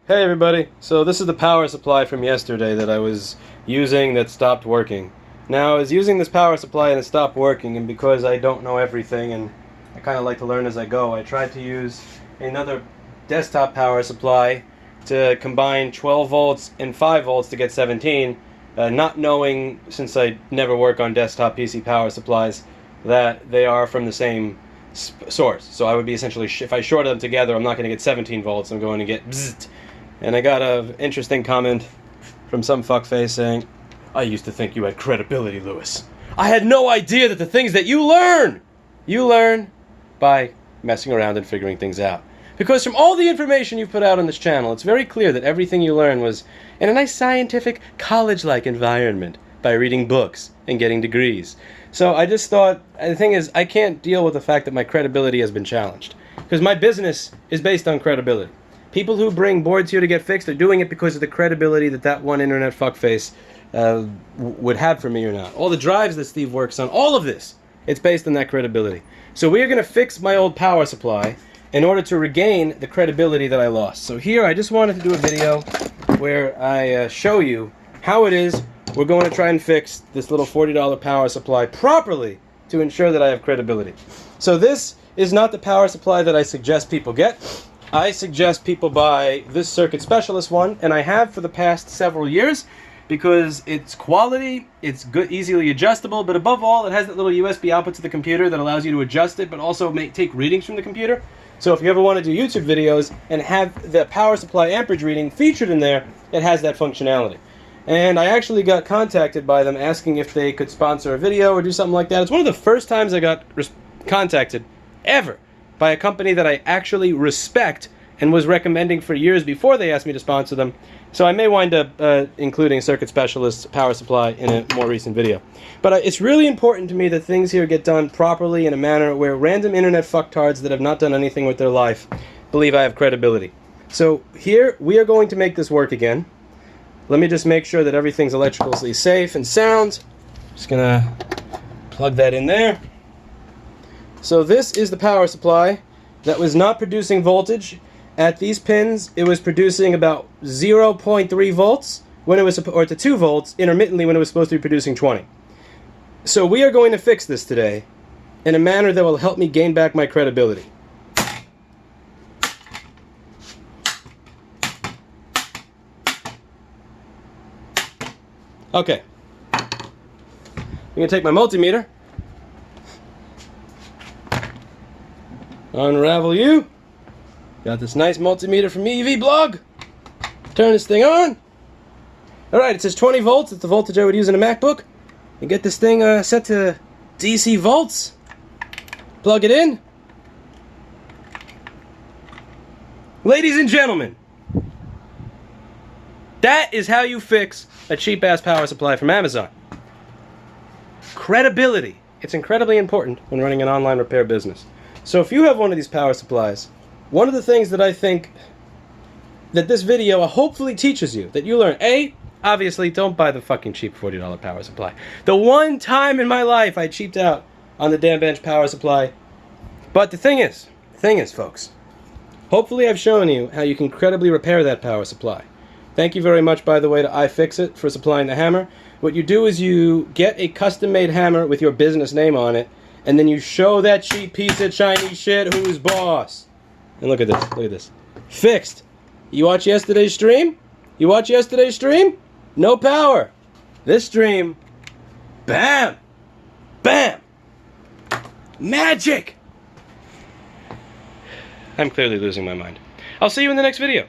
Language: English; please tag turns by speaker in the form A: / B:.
A: Hey everybody, so this is the power supply from yesterday that I was using that stopped working. Now I was using this power supply and it stopped working, and because I don't know everything and I kind of like to learn as I go, I tried to use another desktop power supply to combine 12 volts and 5 volts to get 17, not knowing, since I never work on desktop PC power supplies, that they are from the same source. So I would be essentially, if I shorted them together, I'm not going to get 17 volts, I'm going to get bzzzt. And I got an interesting comment from some fuckface saying, "I used to think you had credibility, Lewis. I had no idea that the things that you learn by messing around and figuring things out. Because from all the information you've put out on this channel, it's very clear that everything you learn was in a nice scientific, college-like environment by reading books and getting degrees. So I just thought, the thing is, I can't deal with the fact that my credibility has been challenged. Because my business is based on credibility. People who bring boards here to get fixed are doing it because of the credibility that that one internet fuckface would have for me or not. All the drives that Steve works on, all of this, it's based on that credibility. So we are going to fix my old power supply in order to regain the credibility that I lost. So here I just wanted to do a video where I show you how it is we're going to try and fix this little $40 power supply properly to ensure that I have credibility. So this is not the power supply that I suggest people get. I suggest people buy this Circuit Specialist one, and I have for the past several years, because it's quality, it's good, easily adjustable, but above all, it has that little USB output to the computer that allows you to adjust it, but also take readings from the computer. So if you ever want to do YouTube videos and have the power supply amperage reading featured in there, it has that functionality. And I actually got contacted by them asking if they could sponsor a video or do something like that. It's one of the first times I got contacted ever by a company that I actually respect and was recommending for years before they asked me to sponsor them. So I may wind up including Circuit Specialist's power supply in a more recent video. But it's really important to me that things here get done properly in a manner where random internet fucktards that have not done anything with their life believe I have credibility. So here, we are going to make this work again. Let me just make sure that everything's electrically safe and sound. Just gonna plug that in there. So this is the power supply that was not producing voltage. At these pins, it was producing about 0.3 volts when it was, or to 2 volts intermittently when it was supposed to be producing 20. So we are going to fix this today in a manner that will help me gain back my credibility. Okay. I'm going to take my multimeter. Unravel you. Got this nice multimeter from EV Blog. Turn this thing on. Alright, it says 20 volts. It's the voltage I would use in a MacBook. And get this thing set to DC volts. Plug it in. Ladies and gentlemen, that is how you fix a cheap-ass power supply from Amazon. Credibility. It's incredibly important when running an online repair business. So if you have one of these power supplies, one of the things that I think that this video hopefully teaches you, that you learn, A, obviously don't buy the fucking cheap $40 power supply. The one time in my life I cheaped out on the damn bench power supply. But the thing is, folks, hopefully I've shown you how you can credibly repair that power supply. Thank you very much, by the way, to iFixit for supplying the hammer. What you do is you get a custom-made hammer with your business name on it, and then you show that cheap piece of Chinese shit who's boss. And look at this, look at this. Fixed. You watch yesterday's stream? You watch yesterday's stream? No power. This stream, bam! Bam! Magic! I'm clearly losing my mind. I'll see you in the next video.